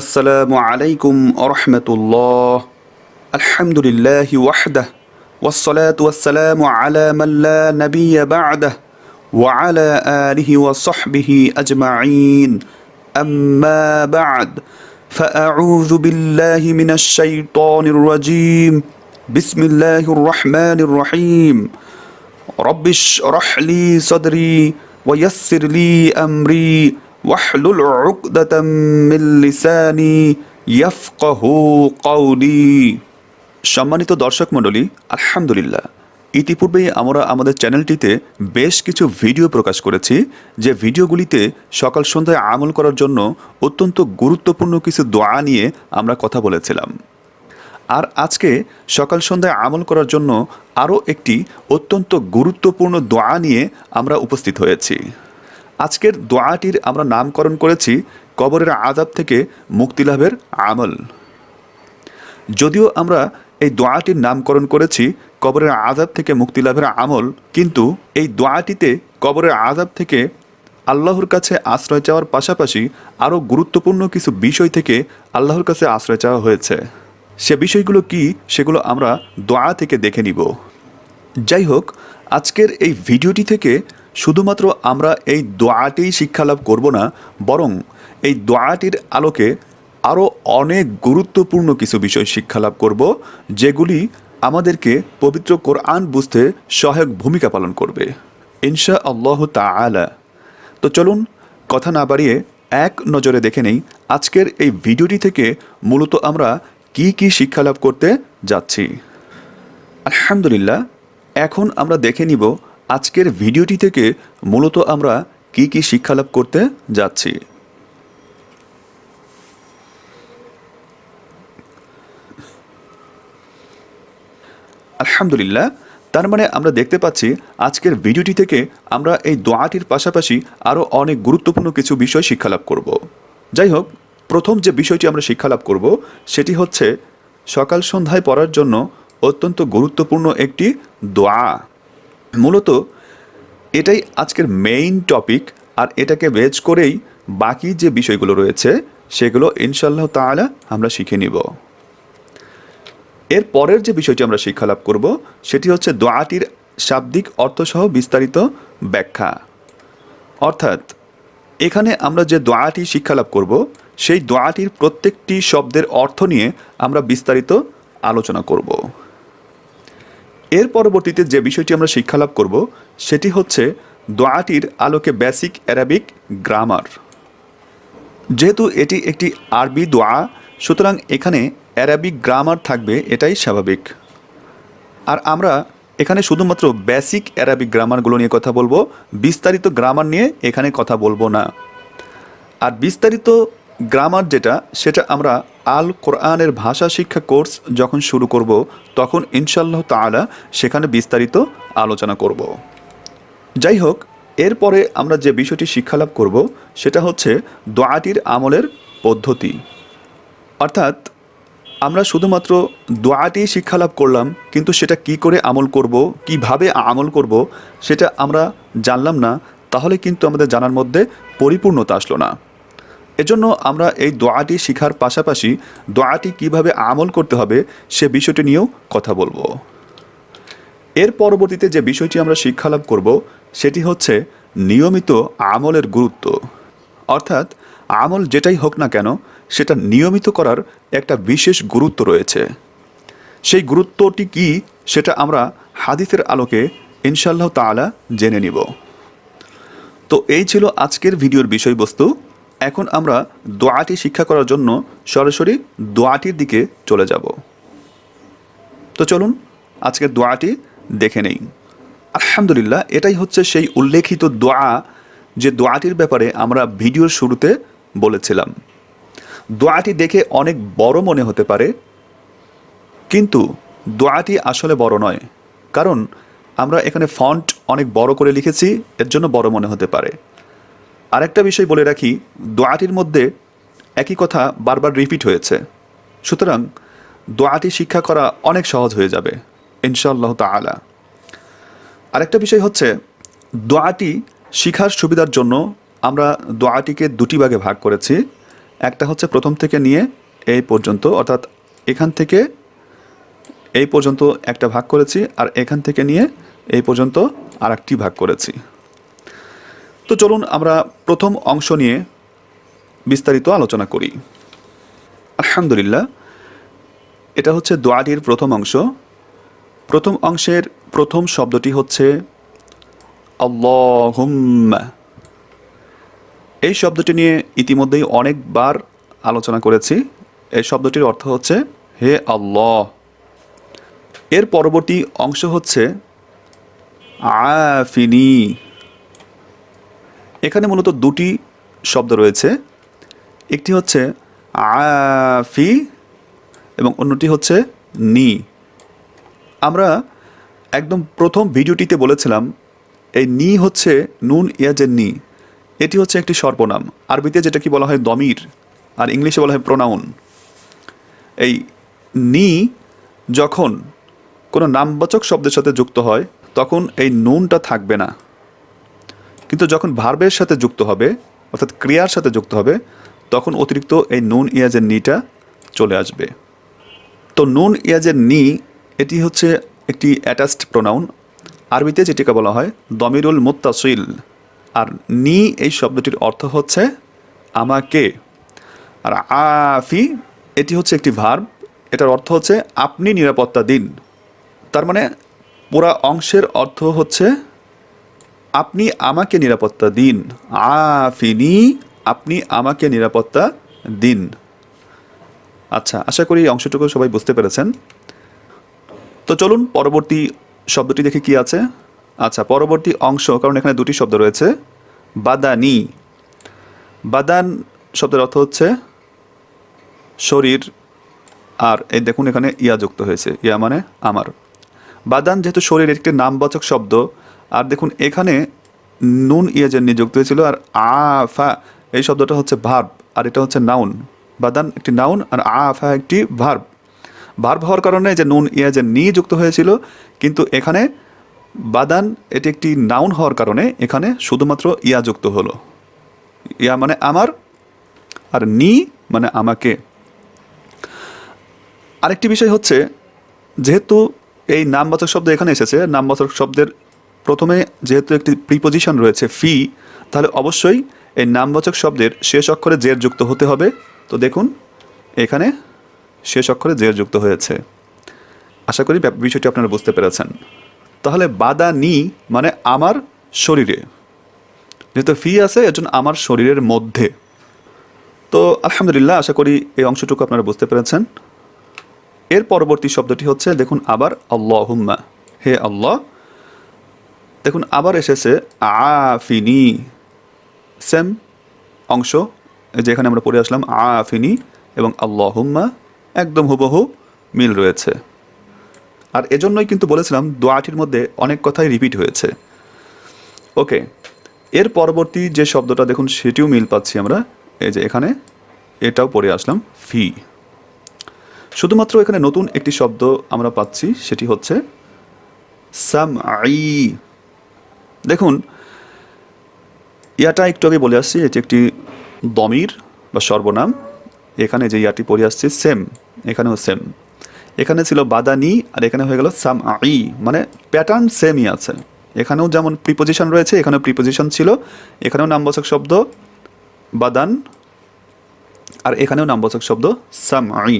আসসালামু আলাইকুম আরহামাতুল্লাহ। আলহামদুলিল্লাহি ওয়াহদাহ ওয়াসসালাতু ওয়াসসালামু আলা মান লা নাবিয়্যা বা'দাহ ওয়া আলা আলিহি ওয়া সাহবিহি আজমাইন। আম্মা বা'দ, فأعوذ بالله من الشيطان الرجيم. بسم الله الرحمن الرحيم. رب اشرح لي صدري ويسر لي أمري واحلل عقدة من লিসানি ইয়াফকাহু কওলি। সম্মানিত দর্শক মণ্ডলী, আলহামদুলিল্লাহ, ইতিপূর্বেই আমরা আমাদের চ্যানেলটিতে বেশ কিছু ভিডিও প্রকাশ করেছি, যে ভিডিওগুলিতে সকাল সন্ধ্যায় আমল করার জন্য অত্যন্ত গুরুত্বপূর্ণ কিছু দোয়া নিয়ে আমরা কথা বলেছিলাম। আর আজকে সকাল সন্ধ্যায় আমল করার জন্য আরও একটি অত্যন্ত গুরুত্বপূর্ণ দোয়া নিয়ে আমরা উপস্থিত হয়েছি। আজকের দোয়াটির আমরা নামকরণ করেছি কবরের আযাব থেকে মুক্তিলাভের আমল। যদিও আমরা এই দোয়াটির নামকরণ করেছি কবরের আযাব থেকে মুক্তিলাভের আমল, কিন্তু এই দোয়াটিতে কবরের আযাব থেকে আল্লাহর কাছে আশ্রয় চাওয়ার পাশাপাশি আরও গুরুত্বপূর্ণ কিছু বিষয় থেকে আল্লাহর কাছে আশ্রয় চাওয়া হয়েছে। সে বিষয়গুলো কি, সেগুলো আমরা দোয়া থেকে দেখে নিব। যাই হোক, আজকের এই ভিডিওটি থেকে শুধুমাত্র আমরা এই দোয়াটিই শিক্ষালাভ করব না, বরং এই দোয়াটির আলোকে আরও অনেক গুরুত্বপূর্ণ কিছু বিষয় শিক্ষালাভ করব, যেগুলি আমাদেরকে পবিত্র কোরআন বুঝতে সহায়ক ভূমিকা পালন করবে ইনশা আল্লাহ তাআলা। তো চলুন কথা না বাড়িয়ে এক নজরে দেখে নেই আজকের এই ভিডিওটি থেকে মূলত আমরা কি কি শিক্ষালাভ করতে যাচ্ছি। আলহামদুলিল্লাহ, এখন আমরা দেখে নিব আজকের ভিডিওটি থেকে মূলত আমরা কি কি শিক্ষালাভ করতে যাচ্ছি। আলহামদুলিল্লাহ, তার মানে আমরা দেখতে পাচ্ছি আজকের ভিডিওটি থেকে আমরা এই দোয়াটির পাশাপাশি আরও অনেক গুরুত্বপূর্ণ কিছু বিষয় শিক্ষালাভ করব। যাই হোক, প্রথম যে বিষয়টি আমরা শিক্ষালাভ করব সেটি হচ্ছে সকাল সন্ধ্যায় পড়ার জন্য অত্যন্ত গুরুত্বপূর্ণ একটি দোয়া। মূলত এটাই আজকের মেইন টপিক, আর এটাকে বেজ করেই বাকি যে বিষয়গুলো রয়েছে সেগুলো ইনশাআল্লাহ তাআলা আমরা শিখে নিব। এর পরের যে বিষয়টি আমরা শিক্ষালাভ করব সেটি হচ্ছে দোয়াটির শাব্দিক অর্থসহ বিস্তারিত ব্যাখ্যা। অর্থাৎ এখানে আমরা যে দোয়াটি শিক্ষালাভ করব সেই দোয়াটির প্রত্যেকটি শব্দের অর্থ নিয়ে আমরা বিস্তারিত আলোচনা করব। এর পরবর্তীতে যে বিষয়টি আমরা শিক্ষালাভ করব সেটি হচ্ছে দোয়াটির আলোকে বেসিক অ্যারাবিক গ্রামার। যেহেতু এটি একটি আরবি দোয়া, সুতরাং এখানে অ্যারাবিক গ্রামার থাকবে, এটাই স্বাভাবিক। আর আমরা এখানে শুধুমাত্র বেসিক অ্যারাবিক গ্রামারগুলো নিয়ে কথা বলবো, বিস্তারিত গ্রামার নিয়ে এখানে কথা বলবো না। আর বিস্তারিত গ্রামার যেটা, সেটা আমরা আল কোরআনের ভাষা শিক্ষা কোর্স যখন শুরু করব তখন ইনশাআল্লাহ তাআলা সেখানে বিস্তারিত আলোচনা করব। যাই হোক, এরপরে আমরা যে বিষয়টি শিক্ষালাভ করব সেটা হচ্ছে দোয়াটির আমলের পদ্ধতি। অর্থাৎ আমরা শুধুমাত্র দোয়াটি শিক্ষালাভ করলাম, কিন্তু সেটা কি করে আমল করব, কিভাবে আমল করব সেটা আমরা জানলাম না, তাহলে কিন্তু আমাদের জানার মধ্যে পরিপূর্ণতা আসলো না। এজন্য আমরা এই দোয়াটি শিখার পাশাপাশি দোয়াটি কিভাবে আমল করতে হবে সে বিষয়টি নিয়েও কথা বলবো। এর পরবর্তীতে যে বিষয়টি আমরা শিক্ষালাভ করব সেটি হচ্ছে নিয়মিত আমলের গুরুত্ব। অর্থাৎ আমল যেটাই হোক না কেন সেটা নিয়মিত করার একটা বিশেষ গুরুত্ব রয়েছে। সেই গুরুত্বটি কি সেটা আমরা হাদিসের আলোকে ইনশাআল্লাহ তাআলা জেনে নিব। তো এই ছিল আজকের ভিডিওর বিষয়বস্তু। এখন আমরা দোয়াটি শিক্ষা করার জন্য সরাসরি দোয়াটির দিকে চলে যাব। তো চলুন আজকের দোয়াটি দেখে নেই। আলহামদুলিল্লাহ, এটাই হচ্ছে সেই উল্লেখিত দোয়া যে দোয়াটির ব্যাপারে আমরা ভিডিওর শুরুতে বলেছিলাম। দোয়াটি দেখে অনেক বড় মনে হতে পারে, কিন্তু দোয়াটি আসলে বড় নয়, কারণ আমরা এখানে ফন্ট অনেক বড় করে লিখেছি, এর জন্য বড় মনে হতে পারে। আরেকটা বিষয় বলে রাখি, দোয়াটির মধ্যে একই কথা বারবার রিপিট হয়েছে, সুতরাং দোয়াটি শিক্ষা করা অনেক সহজ হয়ে যাবে ইনশাআল্লাহ তাআলা। আরেকটা বিষয় হচ্ছে দোয়াটি শিখার সুবিধার জন্য আমরা দোয়াটিকে দুটি ভাগে ভাগ করেছি। একটা হচ্ছে প্রথম থেকে নিয়ে এই পর্যন্ত, অর্থাৎ এখান থেকে এই পর্যন্ত একটা ভাগ করেছি, আর এখান থেকে নিয়ে এই পর্যন্ত আর একটি ভাগ করেছি। তো চলুন আমরা প্রথম অংশ নিয়ে বিস্তারিত আলোচনা করি। আলহামদুলিল্লাহ, এটা হচ্ছে দোয়াটির প্রথম অংশ। প্রথম অংশের প্রথম শব্দটি হচ্ছে আল্লাহুম্মা। এই শব্দটি নিয়ে ইতিমধ্যেই অনেকবার আলোচনা করেছি। এই শব্দটির অর্থ হচ্ছে হে আল্লাহ। এর পরবর্তী অংশ হচ্ছে আফিনি। এখানে মূলত দুটি শব্দ রয়েছে, একটি হচ্ছে আফি এবং অন্যটি হচ্ছে নি। আমরা একদম প্রথম ভিডিওটিতে বলেছিলাম এই নি হচ্ছে নুন ইয়াজের নি, এটি হচ্ছে একটি সর্বনাম, আরবিতে যেটা কি বলা হয় দমির, আর ইংলিশে বলা হয় প্রোনাউন। এই নি যখন কোনো নামবাচক শব্দের সাথে যুক্ত হয় তখন এই নুনটা থাকবে না, কিন্তু যখন ভার্বের সাথে যুক্ত হবে অর্থাৎ ক্রিয়ার সাথে যুক্ত হবে তখন অতিরিক্ত এই নুন ইয়াজের নিটা চলে আসবে। তো নুন ইয়াজের নি এটি হচ্ছে একটি অ্যাটাচড প্রোনাউন, আরবিতে যেটিকে বলা হয় দমিরুল মুত্তাসিল। আর নি এই শব্দটির অর্থ হচ্ছে আমাকে। আর আফি এটি হচ্ছে একটি ভার্ব, এটার অর্থ হচ্ছে আপনি নিরাপত্তা দিন। তার মানে পুরা অংশের অর্থ হচ্ছে আপনি আমাকে নিরাপত্তা দিন। আফিনি, আপনি আমাকে নিরাপত্তা দিন। আচ্ছা, আশা করি এই অংশটুকু সবাই বুঝতে পেরেছেন। তো চলুন পরবর্তী শব্দটি দেখে কি আছে। আচ্ছা, পরবর্তী অংশ, কারণ এখানে দুটি শব্দ রয়েছে, বাদানি। বাদান শব্দের অর্থ হচ্ছে শরীর, আর এই দেখুন এখানে ইয়া যুক্ত হয়েছে, ইয়া মানে আমার। বাদান যেহেতু শরীরের একটি নামবাচক শব্দ, আর দেখুন এখানে নুন ইয়াজের নিযুক্ত হয়েছিল, আর আফা এই শব্দটা হচ্ছে ভার্ব, আর এটা হচ্ছে নাউন। বাদান একটি নাউন আর আফা একটি ভার্ব। ভার্ব হওয়ার কারণে যে নুন ইয়াজের নি যুক্ত হয়েছিল, কিন্তু এখানে বাদান এটি একটি নাউন হওয়ার কারণে এখানে শুধুমাত্র ইয়া যুক্ত হলো। ইয়া মানে আমার, আর নি মানে আমাকে। আরেকটি বিষয় হচ্ছে, যেহেতু এই নামবাচক শব্দ এখানে এসেছে, নামবাচক শব্দের প্রথমে যেহেতু একটি প্রিপোজিশন রয়েছে ফি, তাহলে অবশ্যই এই নামবাচক শব্দের শেষ অক্ষরে জের যুক্ত হতে হবে। তো দেখুন এখানে শেষ অক্ষরে জের যুক্ত হয়েছে। আশা করি বিষয়টি আপনারা বুঝতে পেরেছেন। তাহলে বাদানি মানে আমার শরীরে, যেহেতু ফি আছে এর জন্য আমার শরীরের মধ্যে। তো আলহামদুলিল্লাহ, আশা করি এই অংশটুকু আপনারা বুঝতে পেরেছেন। এর পরবর্তী শব্দটি হচ্ছে দেখুন আবার আল্লাহুম্মা, হে আল্লাহ। দেখুন আবার এসেছে আফিনি, সেম অংশ যেখানে আমরা পড়ে আসলাম আফিনি এবং আল্লাহুম্মা একদম হুবহু মিল রয়েছে। আর এজন্যই কিন্তু বলেছিলাম দোয়াটির মধ্যে অনেক কথাই রিপিট হয়েছে। ওকে, এর পরবর্তী যে শব্দটা দেখুন সেটিও মিল পাচ্ছি আমরা, এই যে এখানে এটাও পড়ে আসলাম ফি। শুধুমাত্র এখানে নতুন একটি শব্দ আমরা পাচ্ছি, সেটি হচ্ছে সামঈ। দেখুন ইয়াটা একটু আগে বলে আসছি, এটি একটি দমির বা সর্বনাম। এখানে যে ইয়াটি পড়ে আসছে সেম, এখানেও সেম। এখানে ছিল বাদানি আর এখানে হয়ে গেল সামঈ, মানে প্যাটার্ন সেমই আছে। এখানেও যেমন প্রিপোজিশন রয়েছে, এখানেও প্রিপোজিশন ছিল, এখানেও নামবাচক শব্দ বাদান, আর এখানেও নামবাচক শব্দ সামঈ।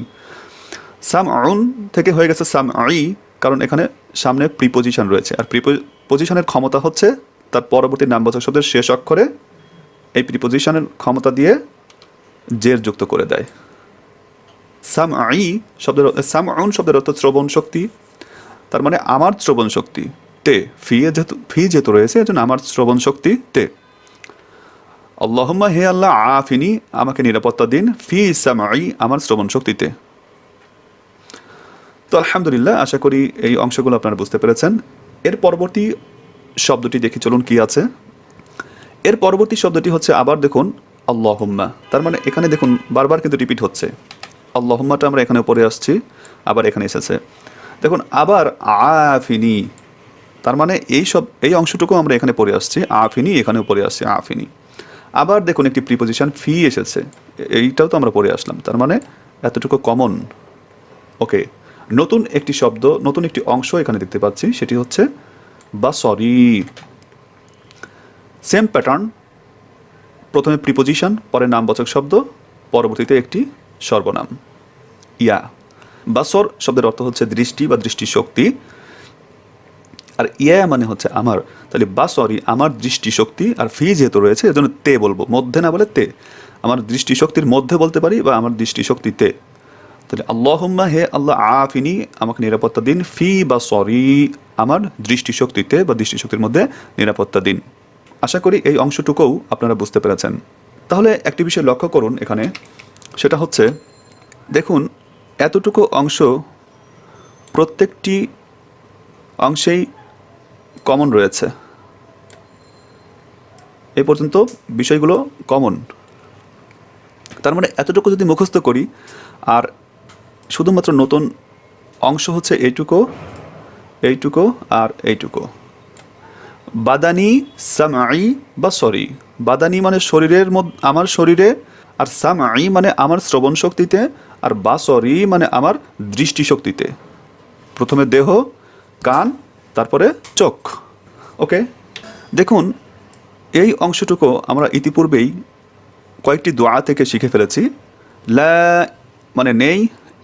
সামউন থেকে হয়ে গেছে সামঈ, কারণ এখানে সামনে প্রিপোজিশন রয়েছে, আর প্রিপোজিশনের ক্ষমতা হচ্ছে তার পরবর্তী নামবাচক শব্দের শেষ অক্ষরে এই প্রিপোজিশনের ক্ষমতা দিয়ে জের যুক্ত করে দেয়। সামঈ শব্দের সামউন শব্দের অর্থ শ্রবণ শক্তি, তার মানে আমার শ্রবণ শক্তি তে, ফি যেহেতু রয়েছে এজন্য আমার শ্রবণ শক্তি তে। আল্লাহুম্মা, হে আল্লাহ, আফিনি আমাকে নিরাপত্তা দিন, ফি সামঈ আমার শ্রবণ শক্তিতে। তো আলহামদুলিল্লাহ, আশা করি এই অংশগুলো আপনারা বুঝতে পেরেছেন। এর পরবর্তী শব্দটি দেখি চলুন কি আছে। এর পরবর্তী শব্দটি হচ্ছে আবার দেখুন আল্লাহুম্মা। তার মানে এখানে দেখুন বারবার কিন্তু রিপিট হচ্ছে। আল্লাহুম্মাটা আমরা এখানে পড়ে আসছি, আবার এখানে এসেছে। দেখুন আবার আফিনি, তার মানে এই অংশটুকু আমরা এখানে পড়ে আসছি, আফিনি এখানেও পড়ে আসছি আফিনি। আবার দেখুন একটি প্রিপোজিশন ফি এসেছে, এইটাও তো আমরা পড়ে আসলাম, তার মানে এতটুকু কমন। ওকে, নতুন একটি শব্দ, নতুন একটি অংশ এখানে দেখতে পাচ্ছি, সেটি হচ্ছে বাসরি। সেম প্যাটার্ন, প্রথমে প্রিপোজিশন, পরে নামবাচক শব্দ, পরবর্তীতে একটি সর্বনাম। ইয়া, বাসর শব্দের অর্থ হচ্ছে দৃষ্টি বা দৃষ্টিশক্তি, আর ইয়া মানে হচ্ছে আমার। তাহলে বাসরি আমার দৃষ্টিশক্তি, আর ফি যেহেতু রয়েছে এজন্য তে বলবো, মধ্যে না বলে তে। আমার দৃষ্টিশক্তির মধ্যে বলতে পারি, বা আমার দৃষ্টিশক্তিতে। তাহলে আল্লাহুম্মা, হে আল্লাহ, আফিনি আমাকে নিরাপত্তা দিন, ফি বাসরি আমার দৃষ্টিশক্তিতে বা দৃষ্টিশক্তির মধ্যে নিরাপত্তা দিন। আশা করি এই অংশটুকুও আপনারা বুঝতে পেরেছেন। তাহলে একটি বিষয় লক্ষ্য করুন এখানে, সেটা হচ্ছে দেখুন এতটুকু অংশ প্রত্যেকটি অংশেই কমন রয়েছে। এই পর্যন্ত বিষয়গুলো কমন। তার মানে এতটুকু যদি মুখস্থ করি, আর শুধুমাত্র নতুন অংশ হচ্ছে এইটুকু, এইটুকু আর এইটুকু। বাদানি, সামঈ, বাসরি। বাদানি মানে শরীরের মধ্যে, আমার শরীরে, আর সামঈ মানে আমার শ্রবণ শক্তিতে, আর বাসরি মানে আমার দৃষ্টিশক্তিতে। প্রথমে দেহ, কান, তারপরে চোখ। ওকে, দেখুন এই অংশটুকু আমরা ইতিপূর্বেই কয়েকটি দোয়া থেকে শিখে ফেলেছি। লা মানে নেই,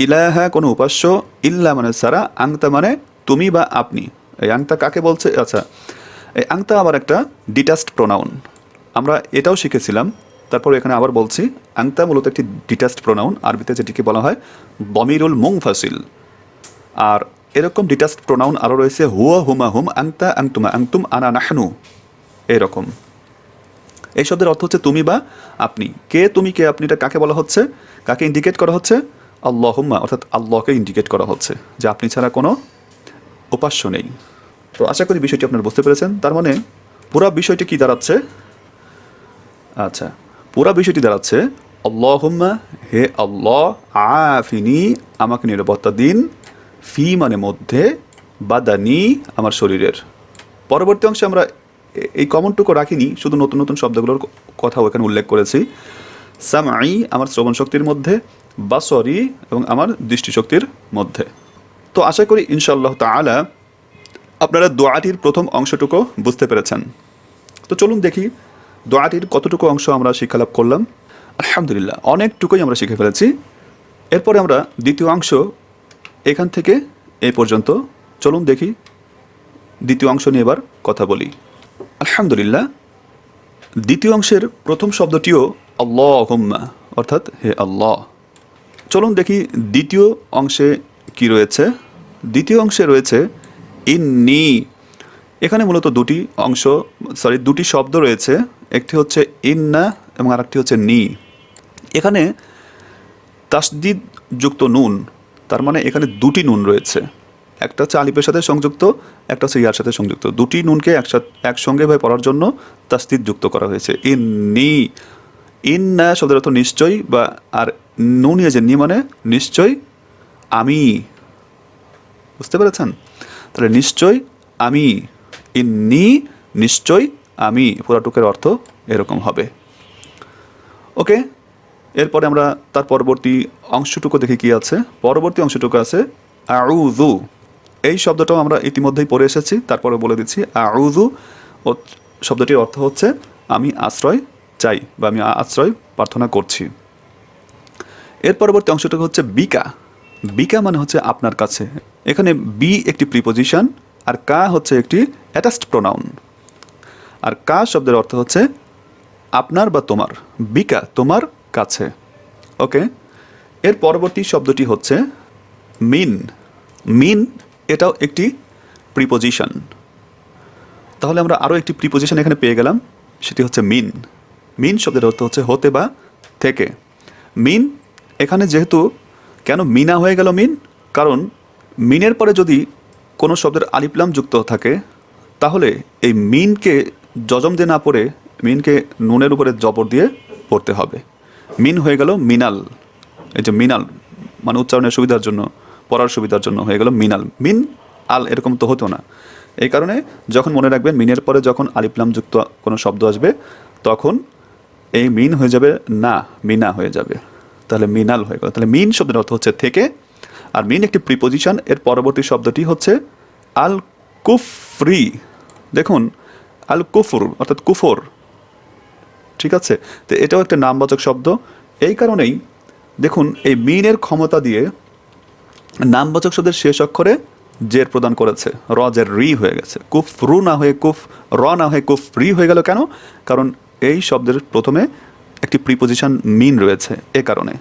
ইলাহা কোনো উপাস্য, ইল্লা মানে সারা, আংতা মানে তুমি বা আপনি। এই আংতা কাকে বলছে? আচ্ছা, এই আংতা আবার একটা ডিটাচড প্রোনাউন, আমরা এটাও শিখেছিলাম। তারপর এখানে আবার বলছি, আংতা মূলত একটি ডিটাচড প্রোনাউন, আরবিতে যেটিকে বলা হয় দমিরুল মুনফাসিল। আর এরকম ডিটাচড প্রোনাউন আরও রয়েছে, হুয়া, হুমা, হুম, আংতা, আংতুমা, আংতুম, আনা, নাহনু, এরকম। এই শব্দের অর্থ হচ্ছে তুমি বা আপনি। কে তুমি, কে আপনি, এটা কাকে বলা হচ্ছে, কাকে ইন্ডিকেট করা হচ্ছে? আল্লাহুম্মা, অর্থাৎ আল্লাহকে ইন্ডিকেট করা হচ্ছে, যে আপনি ছাড়া কোনো উপাস্য নেই। তো আশা করি বিষয়টি আপনারা বুঝতে পেরেছেন। তার মানে পুরো বিষয়টি কি দাঁড়াচ্ছে? আচ্ছা, পুরো বিষয়টি দাঁড়াচ্ছে আল্লাহুম্মা, হে আল্লাহ, আফিনি আমাকে নিরাপত্তা দিন, ফি মানে মধ্যে, বাদানি আমার শরীরের। পরবর্তী অংশে আমরা এই কমনটুকু রাখিনি, শুধু নতুন নতুন শব্দগুলোর কথাও এখানে উল্লেখ করেছি। সামঈ আমার শ্রবণ শক্তির মধ্যে, বাসরি এবং আমার দৃষ্টিশক্তির মধ্যে। তো আশা করি ইনশাআল্লাহ তাআলা আপনারা দোয়াটির প্রথম অংশটুকু বুঝতে পেরেছেন। তো চলুন দেখি দোয়াটির কতটুকু অংশ আমরা শিক্ষালাভ করলাম। আলহামদুলিল্লাহ, অনেকটুকুই আমরা শিখে ফেলেছি। এরপরে আমরা দ্বিতীয় অংশ, এখান থেকে এই পর্যন্ত। চলুন দেখি দ্বিতীয় অংশ নিয়ে এবার কথা বলি। আলহামদুলিল্লাহ, দ্বিতীয় অংশের প্রথম শব্দটিও আল্লাহুম্মা, অর্থাৎ হে আল্লাহ। চলুন দেখি দ্বিতীয় অংশে কি রয়েছে। দ্বিতীয় অংশে রয়েছে ইন্নী। এখানে মূলত দুটি শব্দ রয়েছে, একটি হচ্ছে ইন্না এবং আরেকটি হচ্ছে নি। এখানে তাসদিদ যুক্ত নুন, তার মানে এখানে দুটি নুন রয়েছে। একটা হচ্ছে আলিফের সাথে সংযুক্ত, একটা হচ্ছে ইয়ার সাথে সংযুক্ত। দুটি নুনকে একসঙ্গে ভাবে পড়ার জন্য তাসদিদ যুক্ত করা হয়েছে। ইন্নী, ইন্না শব্দের অর্থ নিশ্চয়ই, বা আর নুন যে নি মানে নিশ্চয়, আমি। বুঝতে পেরেছেন? তাহলে নিশ্চয় আমি, ইন্নী নিশ্চয় আমি, পুরাটুকের অর্থ এরকম হবে। ওকে, এরপরে আমরা তার পরবর্তী অংশটুকু দেখি কি আছে। পরবর্তী অংশটুকু আছে আউযু। এই শব্দটাও আমরা ইতিমধ্যেই পড়ে এসেছি, তারপরে বলে দিচ্ছি। আউযু শব্দটির অর্থ হচ্ছে আমি আশ্রয় চাই, বা আমি আশ্রয় প্রার্থনা করছি। এর পরবর্তী অংশটুকু হচ্ছে বিকা। বিকা মানে হচ্ছে আপনার কাছে। এখানে বি একটি প্রিপোজিশন, আর কা হচ্ছে একটি অ্যাটাচড প্রোনাউন। আর কা শব্দের অর্থ হচ্ছে আপনার বা তোমার। বিকা তোমার কাছে। ওকে, এর পরবর্তী শব্দটি হচ্ছে মিন। মিন এটাও একটি প্রিপোজিশন। তাহলে আমরা আরও একটি প্রিপোজিশন এখানে পেয়ে গেলাম, সেটি হচ্ছে মিন। মিন শব্দের অর্থ হচ্ছে হতে বা থেকে। মিন এখানে যেহেতু কেন মিনা হয়ে গেল মিন, কারণ মিনের পরে যদি কোনো শব্দের আলিফলাম যুক্ত থাকে, তাহলে এই মিনকে জজম দিয়ে না পড়ে মিনকে নুনের উপরে জবর দিয়ে পড়তে হবে। মিন হয়ে গেল মিনাল। এই যে মিনাল মানে উচ্চারণের সুবিধার জন্য, পড়ার সুবিধার জন্য হয়ে গেল মিনাল। মিন আল এরকম তো হতো না। এই কারণে যখন মনে রাখবেন মিনের পরে যখন আলিফলাম যুক্ত কোনো শব্দ আসবে, তখন এই মিন হয়ে যাবে না, মিনা হয়ে যাবে, তাহলে মিনাল হয়ে গেল। তাহলে মিন শব্দের অর্থ হচ্ছে থেকে, আর মিন একটি প্রিপোজিশন। এর পরবর্তী শব্দটি হচ্ছে আল কুফরি। দেখুন আল কুফর অর্থাৎ কুফর, ঠিক আছে। তো এটাও একটা নামবাচক শব্দ। এই কারণেই দেখুন এই মিনের ক্ষমতা দিয়ে নামবাচক শব্দের শেষ অক্ষরে জের প্রদান করেছে, র জের রি হয়ে গেছে। কুফ রু না হয়ে কুফ র না হয়ে কুফ রি হয়ে গেল কেন? কারণ এই শব্দের প্রথমে একটি প্রিপোজিশন মিন রয়েছে, এ কারণে।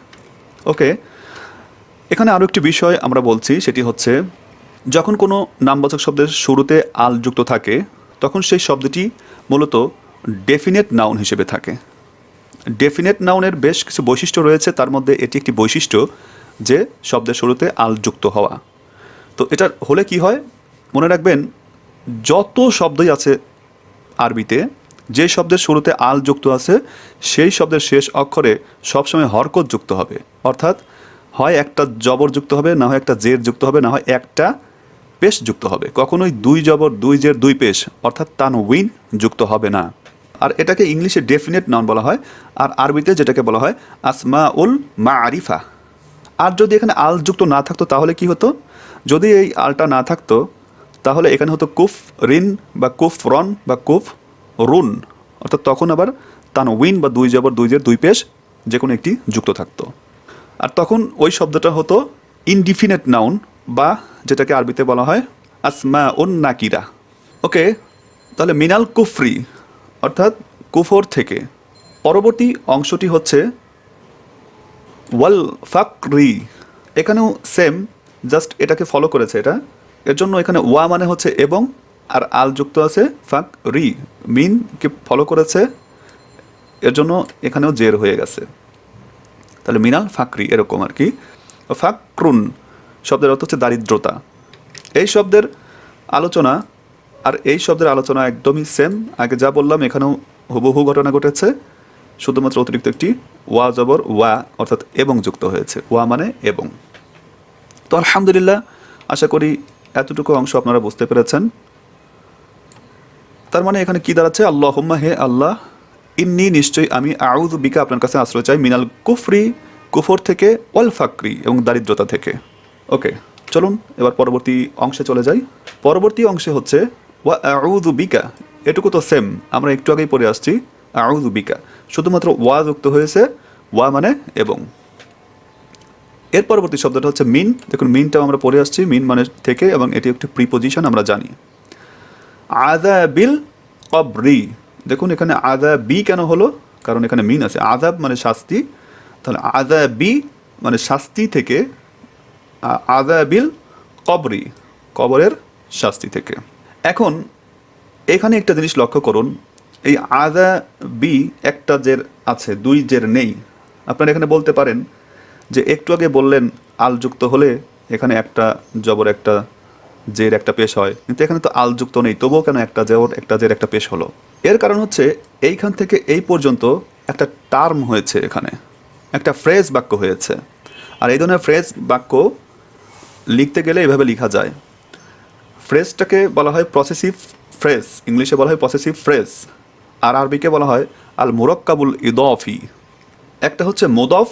ওকে, এখানে আরও একটি বিষয় আমরা বলছি, সেটি হচ্ছে যখন কোনো নামবাচক শব্দের শুরুতে আল যুক্ত থাকে তখন সেই শব্দটি মূলত ডেফিনেট নাউন হিসেবে থাকে। ডেফিনেট নাউনের বেশ কিছু বৈশিষ্ট্য রয়েছে, তার মধ্যে এটি একটি বৈশিষ্ট্য যে শব্দের শুরুতে আল যুক্ত হওয়া। তো এটা হলে কি হয় মনে রাখবেন, যত শব্দই আছে আরবিতে, যে শব্দের শুরুতে আল যুক্ত আছে সেই শব্দের শেষ অক্ষরে সবসময় হরকত যুক্ত হবে। অর্থাৎ হয় একটা জবর যুক্ত হবে, না হয় একটা জের যুক্ত হবে, না হয় একটা পেশ যুক্ত হবে। কখনোই দুই জবর দুই জের দুই পেশ অর্থাৎ তানউইন যুক্ত হবে না। আর এটাকে ইংলিশে ডেফিনেট নাউন বলা হয়, আর আরবিতে যেটাকে বলা হয় আসমাউল মাআরিফা। আর যদি এখানে আল যুক্ত না থাকতো তাহলে কি হতো? যদি এই আলটা না থাকতো তাহলে এখানে হতো কুফ রিন বা কুফ রন বা কুফ রুন, অর্থাৎ তখন আবার তানউইন বা দুই জবর দুই জের দুই পেশ যে কোনো একটি যুক্ত থাকতো। আর তখন ওই শব্দটা হতো ইনডিফিনেট নাউন, বা যেটাকে আরবিতে বলা হয় আসমাউন নাকিরা। ওকে, তাহলে মিনাল কুফরি অর্থাৎ কুফর থেকে। পরবর্তী অংশটি হচ্ছে ওয়াল ফাকরি। এখানেও সেম, জাস্ট এটাকে ফলো করেছে এটা। এর জন্য এখানে ওয়া মানে হচ্ছে এবং, আর আল যুক্ত আছে ফাক রি, মিনকে ফলো করেছে, এর জন্য এখানেও জের হয়ে গেছে। তাহলে মিনাল ফাকরি এরকম আর কি। ফাকরুন শব্দের অর্থ হচ্ছে দারিদ্রতা। এই শব্দের আলোচনা আর এই শব্দের আলোচনা একদমই সেম। আগে যা বললাম এখানেও হুবহু ঘটনা ঘটেছে, শুধুমাত্র অতিরিক্ত একটি ওয়া জবর ওয়া অর্থাৎ এবং যুক্ত হয়েছে। ওয়া মানে এবং। তো আলহামদুলিল্লাহ, আশা করি এতটুকু অংশ আপনারা বুঝতে পেরেছেন। তার মানে এখানে কি দাঁড়াচ্ছে? আল্লাহুম্মা, হে আল্লাহ, ইন্নি নিশ্চয়ই আমি, আউযু বিকা আপনার কাছে আশ্রয় চাই, মিনাল কুফরি কুফর থেকে, ওয়াল ফাকরি এবং দারিদ্রতা থেকে। ওকে, চলুন এবার পরবর্তী অংশে চলে যাই। পরবর্তী অংশে হচ্ছে ওয়া আউযু বিকা। এটুকু তো সেম, আমরা একটু আগেই পড়ে আসছি। আউযু বিকা শুধুমাত্র ওয়া যুক্ত হয়েছে, ওয়া মানে এবং। এর পরবর্তী শব্দটা হচ্ছে মিন। দেখুন মিনটাও আমরা পড়ে আসছি, মিন মানে থেকে, এবং এটি একটি প্রিপোজিশন আমরা জানি। আযাবিল কবরি। দেখুন এখানে আযাবি কেন হলো? কারণ এখানে মিন আছে। আযাব মানে শাস্তি, তাহলে আযাবি মানে শাস্তি থেকে, আযাবিল কবরি কবরের শাস্তি থেকে। এখন এখানে একটা জিনিস লক্ষ্য করুন, এই আযাবি একটা জের আছে, দুই জের নেই। আপনারা এখানে বলতে পারেন যে একটু আগে বললেন আল যুক্ত হলে এখানে একটা জবর একটা জের একটা পেশ হয়, কিন্তু এখানে তো আল যুক্ত নেই, তবুও কেন একটা জবর একটা জের একটা পেশ হলো? এর কারণ হচ্ছে এইখান থেকে এই পর্যন্ত একটা টার্ম হয়েছে, এখানে একটা ফ্রেজ বাক্য হয়েছে। আর এই ধরনের ফ্রেজ বাক্য লিখতে গেলে এভাবে লেখা যায়। ফ্রেজটাকে বলা হয় পসেসিভ ফ্রেজ, ইংলিশে বলা হয় পসেসিভ ফ্রেজ, আর আরবিকে বলা হয় আল মুরাক্কাবুল ইদফি। একটা হচ্ছে মুদফ,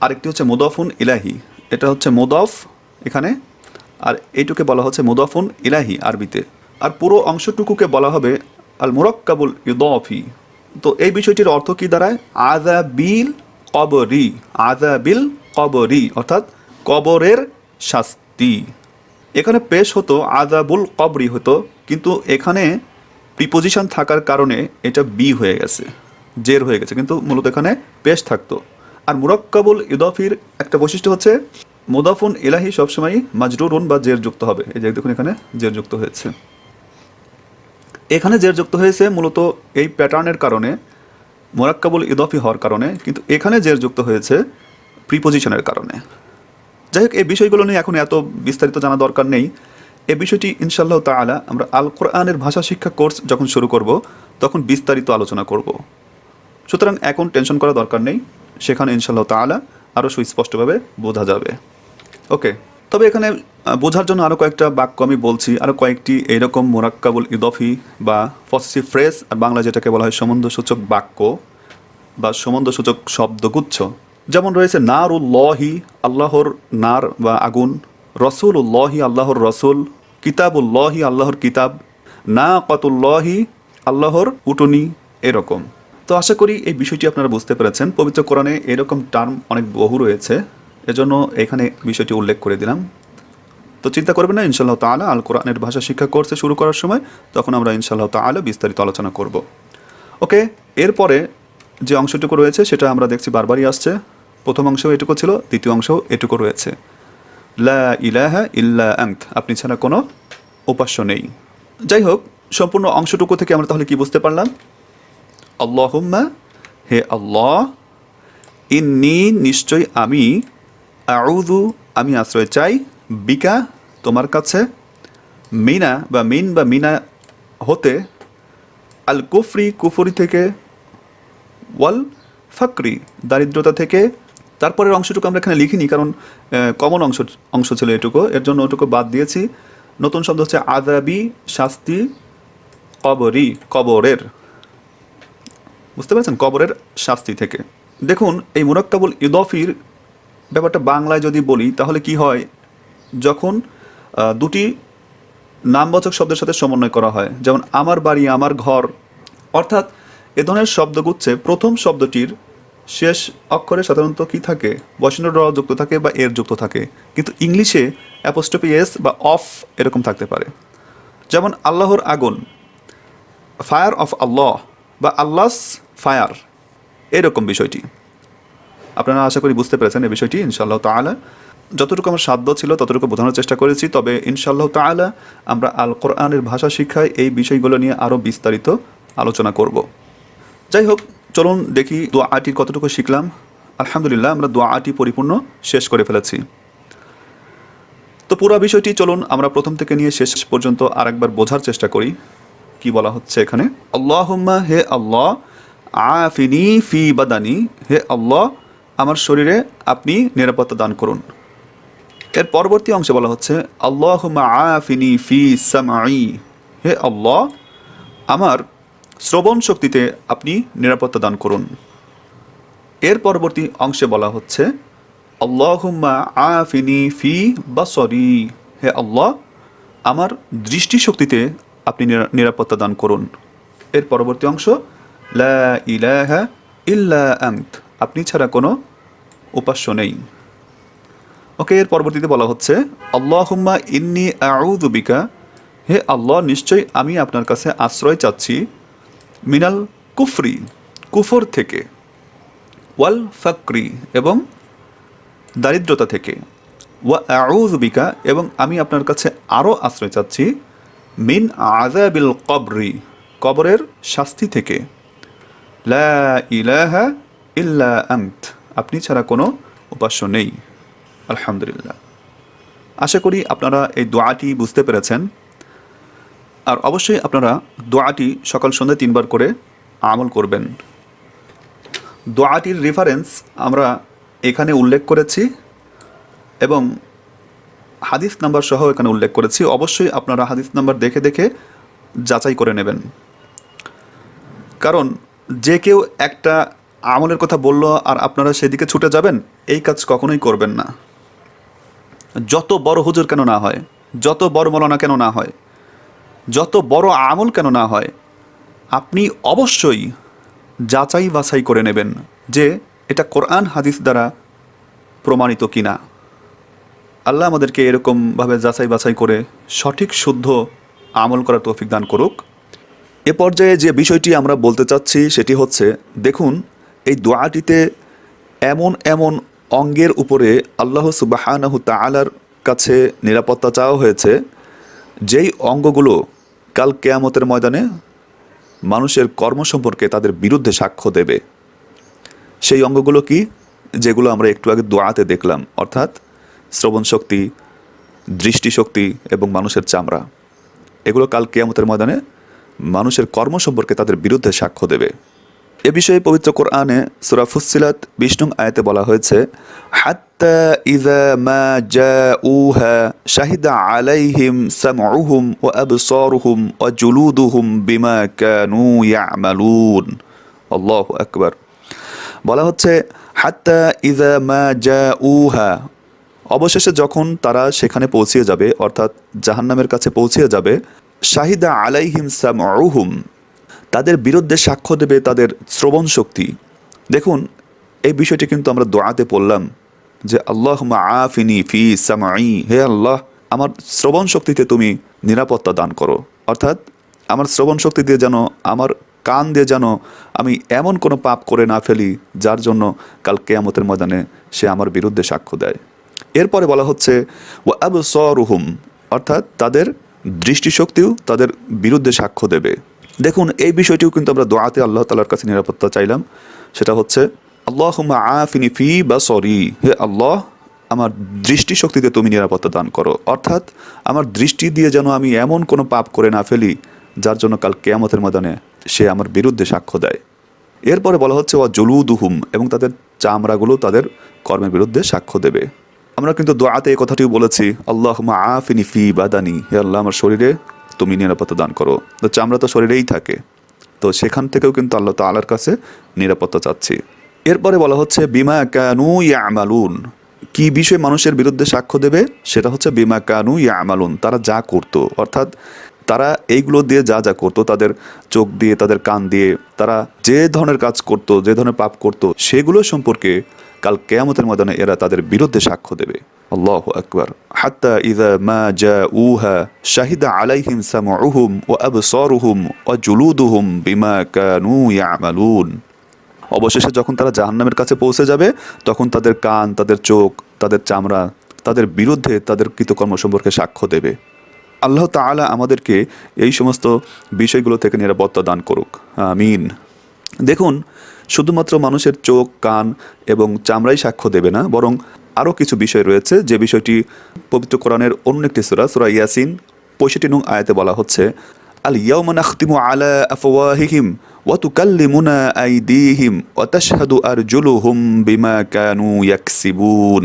আরেকটি হচ্ছে মুদফুন ইলাহি। এটা হচ্ছে মুদফ এখানে, আর এইটুকে বলা হচ্ছে মুদফুন ইলাহি আরবিতে। আর পুরো অংশটুকুকে বলা হবে আল মুরাক্কাবুল ইদফি। তো এই বিষয়টির অর্থ কি দাঁড়ায়? আযাবিল কবরি, আযাবিল কবরি অর্থাৎ কবরের শাস্তি। এখানে পেশ হতো আযাবুল কবরি হতো, কিন্তু এখানে প্রিপোজিশন থাকার কারণে এটা বি হয়ে গেছে, জের হয়ে গেছে, কিন্তু মূলত এখানে পেশ থাকতো। আর মুরাক্কাবুল ইদফির একটা বৈশিষ্ট্য হচ্ছে মুদাফুন ইলাহি সবসময় মাজরুরুন বা জের যুক্ত হবে। এই যে দেখুন এখানে জের যুক্ত হয়েছে, এখানে জের যুক্ত হয়েছে মূলত এই প্যাটার্নের কারণে, মুরাক্কাবুল ইদফি হওয়ার কারণে, কিন্তু এখানে জের যুক্ত হয়েছে প্রিপোজিশনের কারণে। যাই হোক, এই বিষয়গুলো নিয়ে এখন এত বিস্তারিত জানা দরকার নেই। এই বিষয়টি ইনশাআল্লাহ তাআলা আমরা আল কোরআনের ভাষা শিক্ষা কোর্স যখন শুরু করব তখন বিস্তারিত আলোচনা করব। সুতরাং এখন টেনশন করা দরকার নেই, সেখানে ইনশাআল্লাহ তাআলা আরও সুস্পষ্টভাবে বোঝা যাবে। ওকে, তবে এখানে বোঝার জন্য আরও কয়েকটা বাক্য আমি বলছি, আরও কয়েকটি এইরকম মুরাক্কাবুল ইদফি বা পসেসিভ ফ্রেজ, আর বাংলা যেটাকে বলা হয় সম্বন্ধসূচক বাক্য, বা সম্বন্ধসূচক শব্দগুচ্ছ, যেমন রয়েছে নারুল্লাহি, আল্লাহর নার বা আগুন, রসুলুল্লাহি, আল্লাহর রসুল, কিতাবুল্লাহি, আল্লাহর কিতাব, নাকাতুল্লাহি, আল্লাহর উটনি, এরকম। তো আশা করি এই বিষয়টি আপনারা বুঝতে পেরেছেন। পবিত্র কোরআনে এরকম টার্ম অনেক বহু রয়েছে, এজন্য এখানে বিষয়টি উল্লেখ করে দিলাম। তো চিন্তা করবেন না, ইনশাআল্লাহ তাআলা আল কোরআনের ভাষা শিক্ষা কোর্সে শুরু করার সময় তখন আমরা ইনশাআল্লাহ তাআলা বিস্তারিত আলোচনা করব। ওকে, এরপরে যে অংশটুকু রয়েছে সেটা আমরা দেখছি বারবারই আসছে। প্রথম অংশেও এটুকু ছিল, দ্বিতীয় অংশেও এটুকু রয়েছে, লা ইলাহা ইল্লা আনত, আপনি ছাড়া কোনো উপাস্য নেই। যাই হোক, সম্পূর্ণ অংশটুকু থেকে আমরা তাহলে কি বুঝতে পারলাম? আল্লাহুম্মা, হে আল্লাহ, ইন্নী, নিশ্চয় আমি, আউযু, আমি আশ্রয় চাই, বিকা, তোমার কাছে, মিনা বা মিন বা মিনা হতে, আল কুফরি, কুফরি থেকে, ওয়াল ফাকরি, দারিদ্রতা থেকে। তারপরের অংশটুকু আমরা এখানে লিখিনি, কারণ কমন অংশ ছিল এটুকু, এর জন্য ওটুকু বাদ দিয়েছি। নতুন শব্দ হচ্ছে আযাবি, শাস্তি, কবরি, কবরের, বুঝতে পারছেন, কবরের শাস্তি থেকে। দেখুন, এই মুরাক্কাবুল ইদফির ব্যাপারটা বাংলায় যদি বলি তাহলে কি হয়, যখন দুটি নামবাচক শব্দের সাথে সমন্বয় করা হয়, যেমন আমার বাড়ি, আমার ঘর, অর্থাৎ এ ধরনের শব্দগুচ্ছে প্রথম শব্দটির শেষ অক্ষরে সাধারণত কি থাকে, বসন্ত র যুক্ত থাকে বা এর যুক্ত থাকে, কিন্তু ইংলিশে অ্যাপোস্ট্রফি এস বা অফ এরকম থাকতে পারে। যেমন আল্লাহর আগুন, ফায়ার অফ আল্লাহ বা আল্লাহস ফায়ার, এরকম বিষয়টি। আপনারা আশা করি বুঝতে পেরেছেন এই বিষয়টি ইনশাআল্লাহ তাআলা। যতটুকু আমার সাধ্য ছিল ততটুকু বোঝানোর চেষ্টা করেছি, তবে ইনশাআল্লাহ তাআলা আমরা আল কোরআনের ভাষা শিক্ষায় এই বিষয়গুলো নিয়ে আরও বিস্তারিত আলোচনা করব। যাই হোক, চলুন দেখি দোয়াটি কতটুকু শিখলাম। আলহামদুলিল্লাহ, আমরা দোয়াটি পরিপূর্ণ শেষ করে ফেলেছি। তো পুরো বিষয়টি চলুন আমরা প্রথম থেকে নিয়ে শেষ পর্যন্ত আরেকবার বোঝার চেষ্টা করি কি বলা হচ্ছে এখানে। আল্লাহুম্মা, হে আল্লাহ, আফিনি ফি বাদানি, হে আল্লাহ, আমার শরীরে আপনি নিরাপত্তা দান করুন। এর পরবর্তী অংশে বলা হচ্ছে আল্লাহুম্মা আফিনি ফি সামঈ, হে আল্লাহ, আমার শ্রবণ শক্তিতে আপনি নিরাপত্তা দান করুন। এর পরবর্তী অংশে বলা হচ্ছে আল্লাহুম্মা আফিনি ফি বাসরি, হে আল্লাহ, আমার দৃষ্টিশক্তিতে আপনি নিরাপত্তা দান করুন। এর পরবর্তী অংশ লা ইলাহা ইল্লা আনত, আপনি ছাড়া কোনো উপাস্য নেই। ওকে, এর পরবর্তীতে বলা হচ্ছে আল্লাহুম্মা ইন্নী আউযু বিকা, হে আল্লাহ, নিশ্চয়ই আমি আপনার কাছে আশ্রয় চাচ্ছি, মিনাল কুফরি, কুফর থেকে, ওয়াল ফাকরি, এবং দারিদ্রতা থেকে, ওয়া আউযু বিকা, এবং আমি আপনার কাছে আরও আশ্রয় চাচ্ছি, মিন আযাবিল কবরি, কবরের শাস্তি থেকে, লা ইলাহা ইল্লা আনত, আপনি ছাড়া কোনো উপাস্য নেই। আলহামদুলিল্লাহ, আশা করি আপনারা এই দোয়াটি বুঝতে পেরেছেন। আর অবশ্যই আপনারা দোয়াটি সকাল সন্ধ্যা 3 বার করে আমল করবেন। দোয়াটির রেফারেন্স আমরা এখানে উল্লেখ করেছি এবং হাদিস নাম্বার সহ এখানে উল্লেখ করেছি। অবশ্যই আপনারা হাদিস নাম্বার দেখে দেখে যাচাই করে নেবেন, কারণ যে কেউ একটা আমলের কথা বলল আর আপনারা সেদিকে ছুটে যাবেন, এই কাজ কখনোই করবেন না। যত বড় হুজুর কেন না হয়, যত বড় মৌলানা কেন না হয়, যত বড় আমল কেন না হয়, আপনি অবশ্যই যাচাই বাছাই করে নেবেন যে এটা কোরআন হাদিস দ্বারা প্রমাণিত কিনা। আল্লাহ আমাদেরকে এরকমভাবে যাচাই বাছাই করে সঠিক শুদ্ধ আমল করার তৌফিক দান করুক। এ পর্যায়ে যে বিষয়টি আমরা বলতে চাচ্ছি সেটি হচ্ছে, দেখুন, এই দোয়াটিতে এমন এমন অঙ্গের উপরে আল্লাহ সুবহানাহু তাআলার কাছে নিরাপত্তা চাওয়া হয়েছে, যেই অঙ্গগুলো কাল কিয়ামতের ময়দানে মানুষের কর্ম সম্পর্কে তাদের বিরুদ্ধে সাক্ষ্য দেবে। সেই অঙ্গগুলো কি, যেগুলো আমরা একটু আগে দোয়াতে দেখলাম, অর্থাৎ শ্রবণ শক্তি, দৃষ্টিশক্তি এবং মানুষের চামড়া, এগুলো কাল কিয়ামতের ময়দানে মানুষের কর্ম সম্পর্কে তাদের বিরুদ্ধে সাক্ষ্য দেবে। এ বিষয়ে পবিত্র কোরআনে সূরা ফুসসিলাত 20 নং আয়াতে বলা হয়েছে, হাত্তা ইযা মা জাউহা শাহিদা আলাইহিম সামউহুম ওয়া আবসারুহুম ওয়া জুলুদুহুম বিমা কানু ইয়ামালুন। আল্লাহু আকবার। বলা হচ্ছে হাত্তা ইযা মা জাউহা, অবশেষে যখন তারা সেখানে পৌঁছে যাবে, অর্থাৎ জাহান্নামের কাছে পৌঁছে যাবে, শাহিদা আলাইহিম সামউহুম, তাদের বিরুদ্ধে সাক্ষ্য দেবে তাদের শ্রবণ শক্তি। দেখুন, এই বিষয়টি কিন্তু আমরা দোয়াতে পড়লাম যে আল্লাহুম্মা আফিনি ফি সামঈ, হে আল্লাহ আমার শ্রবণ শক্তিতে তুমি নিরাপত্তা দান করো, অর্থাৎ আমার শ্রবণ শক্তি দিয়ে যেন, আমার কান দিয়ে যেন আমি এমন কোনো পাপ করে না ফেলি যার জন্য কাল কিয়ামতের ময়দানে সে আমার বিরুদ্ধে সাক্ষ্য দেয়। এরপরে বলা হচ্ছে ওয়া আবসারুহুম, অর্থাৎ তাদের দৃষ্টিশক্তিও তাদের বিরুদ্ধে সাক্ষ্য দেবে। দেখুন, এই বিষয়টিও কিন্তু আমরা দোয়াতে আল্লাহ তাআলার কাছে নিরাপত্তা চাইলাম। সেটা হচ্ছে আল্লাহুম্মা আফিনি ফি বাসরি, হে আল্লাহ আমার দৃষ্টিশক্তিতে তুমি নিরাপত্তা দান করো, অর্থাৎ আমার দৃষ্টি দিয়ে যেন আমি এমন কোনো পাপ করে না ফেলি যার জন্য কাল কিয়ামতের ময়দানে সে আমার বিরুদ্ধে সাক্ষ্য দেয়। এরপরে বলা হচ্ছে ওয়া জুলুদুহুম, এবং তাদের চামড়াগুলো তাদের কর্মের বিরুদ্ধে সাক্ষ্য দেবে। আমরা কিন্তু দোয়াতে এই কথাটিও বলেছি আল্লাহুম্মা আফিনি ফি বাদানি, হে আল্লাহ আমার শরীরে তুমি নিরাপত্তা দান করো। তো চামড়া তো শরীরেই থাকে, তো সেখান থেকেও কিন্তু আল্লাহ তাআলার কাছে নিরাপত্তা চাচ্ছি। এরপরে বলা হচ্ছে বিমা কানু ইয়ামালুন, কি বিষয় মানুষের বিরুদ্ধে সাক্ষ্য দেবে, সেটা হচ্ছে বিমা কানু ইয়ামালুন, তারা যা করতো, অর্থাৎ তারা এইগুলো দিয়ে যা যা করতো, তাদের চোখ দিয়ে তাদের কান দিয়ে তারা যে ধরনের কাজ করত, যে ধরনের পাপ করত, সেগুলো সম্পর্কে কাল কিয়ামতের ময়দানে এরা তাদের বিরুদ্ধে সাক্ষ্য দেবে। আল্লাহু আকবার। হাত্তা ইযা মা জাউহা শাহিদা আলাইহিম সামউহুম ওয়া আবসারুহুম ওয়া জুলুদুহুম বিমা কানু ইয়ামালুন, অবশেষে যখন তারা জাহান্নামের কাছে পৌঁছে যাবে তখন তাদের কান, তাদের চোখ, তাদের চামড়া তাদের বিরুদ্ধে তাদের কৃতকর্ম সম্পর্কে সাক্ষ্য দেবে। আল্লাহ তাআলা আমাদেরকে এই সমস্ত বিষয়গুলো থেকে নিরাপত্তা দান করুক, আমিন। দেখুন, শুধুমাত্র মানুষের চোখ, কান এবং চামড়াই সাক্ষ্য দেবে না, বরং আরও কিছু বিষয় রয়েছে যে বিষয়টি পবিত্র কোরআনের অন্য একটি সূরা, সূরা ইয়াসিন 65 নং আয়াতে বলা হচ্ছে আল ইয়াওমা নাখতিমু আলা আফওয়াহিহিম ওয়া তুকাল্লিমুনা আইদিহিম ওয়া তাশহাদু আরজুলুহুম বিমা কানু ইয়াকসিবুন।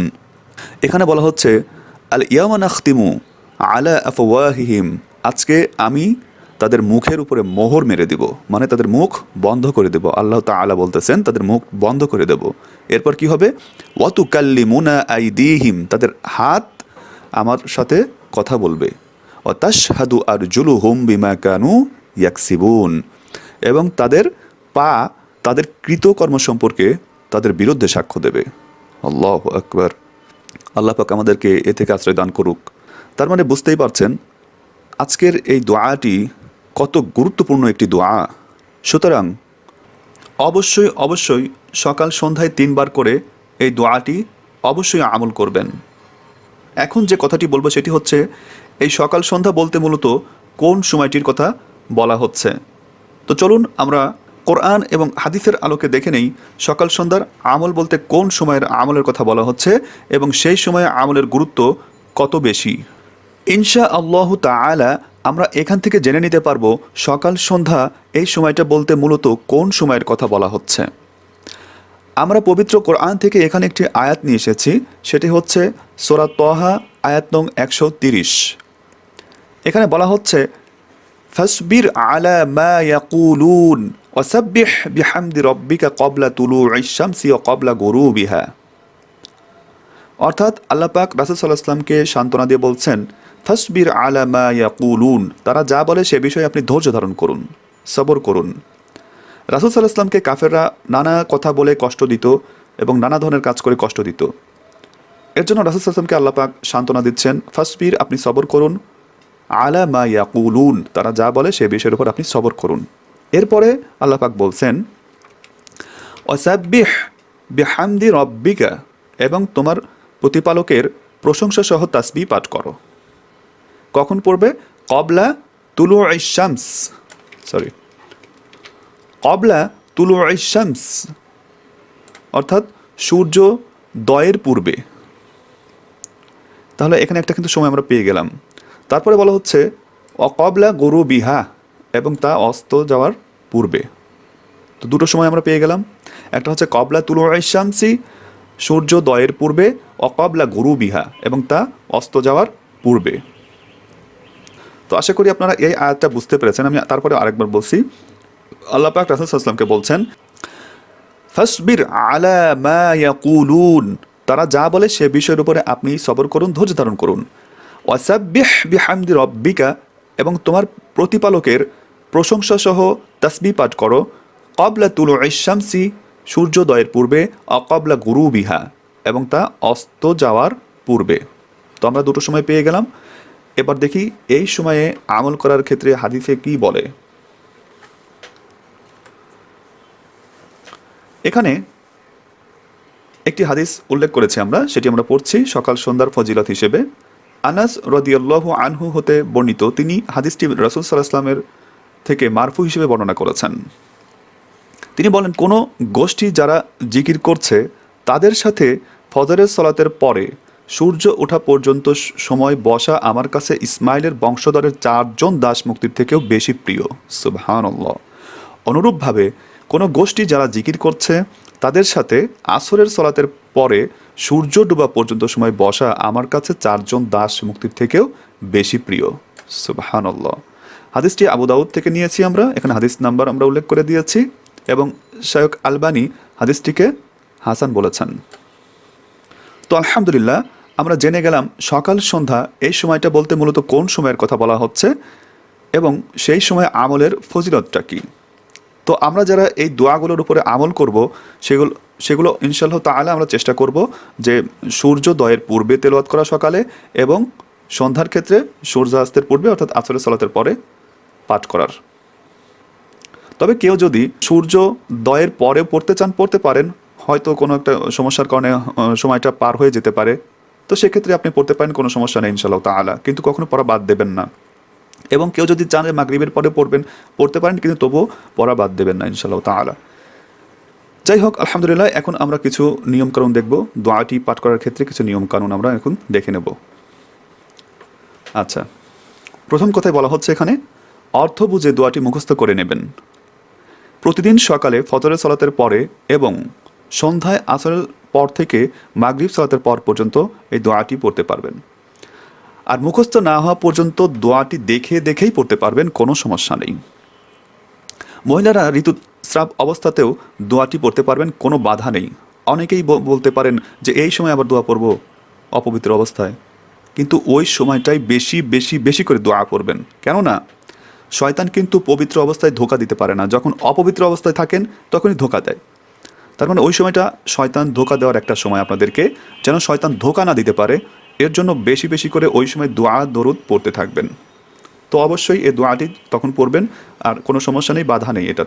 এখানে বলা হচ্ছে আল ইয়াওমা নাখতিমু আলা আফওয়াহিহিম, আজকে আমি তাদের মুখের উপরে মোহর মেরে দেব, মানে তাদের মুখ বন্ধ করে দেব। আল্লাহ তাআলা বলতেছেন তাদের মুখ বন্ধ করে দেব। এরপর কি হবে? ওয়া তুকাল্লিমুনা আইদিহিম, তাদের হাত আমার সাথে কথা বলবে। ওয়া তাশহাদু আরজুলুহুম বিমা কানু ইয়াকসিবুন, এবং তাদের পা তাদের কৃতকর্ম সম্পর্কে তাদের বিরুদ্ধে সাক্ষ্য দেবে। আল্লাহু আকবার। আল্লাহ পাক আমাদেরকে এ থেকে আশ্রয় দান করুক। তার মানে বুঝতেই পারছেন আজকের এই দোয়াটি কত গুরুত্বপূর্ণ একটি দোয়া। সুতরাং অবশ্যই অবশ্যই সকাল সন্ধ্যায় 3 বার করে এই দোয়াটি অবশ্যই আমল করবেন। এখন যে কথাটি বলবো সেটি হচ্ছে এই সকাল সন্ধ্যা বলতে মূলত কোন সময়টির কথা বলা হচ্ছে। তো চলুন আমরা কোরআন এবং হাদিসের আলোকে দেখে নেই সকাল সন্ধ্যার আমল বলতে কোন সময়ের আমলের কথা বলা হচ্ছে এবং সেই সময়ে আমলের গুরুত্ব কত বেশি। ইনশা আল্লাহু তাআলা আমরা এখান থেকে জেনে নিতে পারবো সকাল সন্ধ্যা এই সময়টা বলতে মূলত কোন সময়ের কথা বলা হচ্ছে। আমরা পবিত্র কোরআন থেকে এখানে একটি আয়াত নিয়ে এসেছি, সেটি হচ্ছে সূরা তাহা আয়াত নং 130। এখানে বলা হচ্ছে ফাসবির আলা মা ইয়াকুলুন ওয়াসাব্বিহ বিহামদি রাব্বিকা ক্বাবলা তুলুইশ শামসি ওয়া ক্বাবলা গুরুবিহা। অর্থাৎ আল্লাহ পাক রাসূল সাল্লাল্লাহু আলাইহি ওয়াসাল্লামকে সান্ত্বনা দিয়ে বলছেন ফাসবির আলা মা ইয়াকুলুন, তারা যা বলে সে বিষয়ে আপনি ধৈর্য ধারণ করুন, সবর করুন। রাসূল সাল্লাল্লাহু আলাইহি ওয়াসাল্লামকে কাফেররা নানা কথা বলে কষ্ট দিত এবং নানা ধরনের কাজ করে কষ্ট দিত। এর জন্য রাসূল সাল্লাল্লাহু আলাইহি ওয়াসাল্লামকে আল্লাহ পাক সান্ত্বনা দিচ্ছেন ফাসবির, আপনি সবর করুন, আলা মা ইয়াকুলুন, তারা যা বলে সে বিষয়ের উপর আপনি সবর করুন। এরপরে আল্লাহ পাক বলছেন ওয়াসাব্বিহ বিহামদি রাব্বিকা, এবং তোমার প্রতিপালকের প্রশংসা সহ তাসবিহ পাঠ করো। কখন পড়বে? ক্বাবলা তুলুইশ শামস, ক্বাবলা তুলুইশ শামস, অর্থাৎ সূর্যোদয়ের পূর্বে। তাহলে এখানে একটা কিন্তু সময় আমরা পেয়ে গেলাম। তারপরে বলা হচ্ছে অকবলা গুরুবিহা, এবং তা অস্ত যাওয়ার পূর্বে। তো দুটো সময় আমরা পেয়ে গেলাম, একটা হচ্ছে ক্বাবলা তুলুইশ শামসি, সূর্যোদয়ের পূর্বে, অকবলা গুরুবিহা, এবং তা অস্ত যাওয়ার পূর্বে। তো আশা করি আপনারা এই আয়াতটা বুঝতে পেরেছেন। আমি তারপরে আরেকবার বলছি, আল্লাহ পাক রাসূল সাল্লাল্লাহু আলাইহি ওয়াসাল্লামকে বলছেন ফাসবির আলা মা ইয়াকুলুন, তারা যা বলে সে বিষয়ের উপরে আপনি সবর করুন, ধৈর্য ধারণ করুন। ওয়াসাব্বিহ বিহামদি রব্বিকা, এবং তোমার প্রতিপালকের প্রশংসা সহ তাসবিহ পাঠ করো। ক্বাবলা তুলুইশ শামসি, সূর্যোদয়ের পূর্বে, অক্বাবলা গুরুবিহা, এবং তা অস্ত যাওয়ার পূর্বে। তো আমরা দুটো সময় পেয়ে গেলাম। এবার দেখি এই সময়ে আমল করার ক্ষেত্রে হাদিসে কি বলে। এখানে একটি হাদিস উল্লেখ করেছি আমরা, সেটি আমরা পড়ছি সকাল সন্ধ্যার ফজিলত হিসেবে। আনাস রাদিয়াল্লাহু আনহু হতে বর্ণিত, তিনি হাদিসটি রাসূল সাল্লাল্লাহু আলাইহি ওয়াসাল্লামের থেকে মারফু হিসেবে বর্ণনা করেছেন। তিনি বলেন, কোনো গোষ্ঠী যারা জিকির করছে তাদের সাথে ফজরের সালাতের পরে সূর্য ওঠা পর্যন্ত সময় বসা আমার কাছে ইসমাইলের বংশধরের 4 জন দাস মুক্তির থেকেও বেশি প্রিয়। সুবহানাল্লাহ। অনুরূপভাবে কোনো গোষ্ঠী যারা জিকির করছে তাদের সাথে আসরের সালাতের পরে সূর্য ডোবা পর্যন্ত সময় বসা আমার কাছে 4 জন দাস মুক্তির থেকেও বেশি প্রিয়। সুবহানাল্লাহ। হাদিসটি আবু দাউদ থেকে নিয়েছি আমরা, এখানে হাদিস নাম্বার আমরা উল্লেখ করে দিয়েছি, এবং শায়খ আলবানী হাদিসটিকে হাসান বলেছেন। তো আলহামদুলিল্লাহ, আমরা জেনে গেলাম সকাল সন্ধ্যা এই সময়টা বলতে মূলত কোন সময়ের কথা বলা হচ্ছে এবং সেই সময় আমলের ফজিলতটা কী। তো আমরা যারা এই দোয়াগুলোর উপরে আমল করব সেগুলো ইনশাআল্লাহ তাআলা আমরা চেষ্টা করব যে সূর্যোদয়ের পূর্বে তেলাওয়াত করা সকালে, এবং সন্ধ্যার ক্ষেত্রে সূর্যাস্তের পূর্বে অর্থাৎ আসরের সালাতের পরে পাঠ করার। তবে কেউ যদি সূর্যোদয়ের পরে পড়তে চান পড়তে পারেন, হয়তো কোনো একটা সমস্যার কারণে সময়টা পার হয়ে যেতে পারে, তো সেক্ষেত্রে আপনি পড়তে পারেন, কোনো সমস্যা নেই ইনশাআল্লাহ তাআলা, কিন্তু কখনো পড়া বাদ দেবেন না। এবং কেউ যদি চান মাগরিবের পরে পড়তে পারেন, কিন্তু তবুও পড়া বাদ দেবেন না ইনশাআল্লাহ তাআলা। যাই হোক, আলহামদুলিল্লাহ, এখন আমরা কিছু নিয়মকানুন দেখব। দোয়াটি পাঠ করার ক্ষেত্রে কিছু নিয়মকানুন আমরা এখন দেখে নেব। আচ্ছা, প্রথম কথায় বলা হচ্ছে এখানে অর্থ বুঝে দোয়াটি মুখস্থ করে নেবেন। প্রতিদিন সকালে ফজরের সালাতের পরে এবং সন্ধ্যায় আসরের পর থেকে মাগরিব সালাতের পর পর্যন্ত এই দোয়াটি পড়তে পারবেন। আর মুখস্থ না হওয়া পর্যন্ত দোয়াটি দেখেই পড়তে পারবেন, কোনো সমস্যা নেই। মহিলারা ঋতুস্রাব অবস্থাতেও দোয়াটি পড়তে পারবেন, কোনো বাধা নেই। অনেকেই বলতে পারেন যে এই সময় আবার দোয়া পড়ব অপবিত্র অবস্থায়, কিন্তু ওই সময়টাই বেশি বেশি বেশি করে দোয়া পড়বেন। কেননা শয়তান কিন্তু পবিত্র অবস্থায় ধোঁকা দিতে পারে না, যখন অপবিত্র অবস্থায় থাকেন তখনই ধোঁকা দেয়। তার মানে ওই সময়টা শয়তান ধোঁকা দেওয়ার একটা সময় আপনাদেরকে, যেন শয়তান ধোঁকা না দিতে পারে, এর জন্য বেশি বেশি করে ওই সময় দোয়া দরুদ পড়তে থাকবেন। তো অবশ্যই এই দোয়াটি তখন পড়বেন, আর কোনো সমস্যা নেই, বাধা নেই এটা।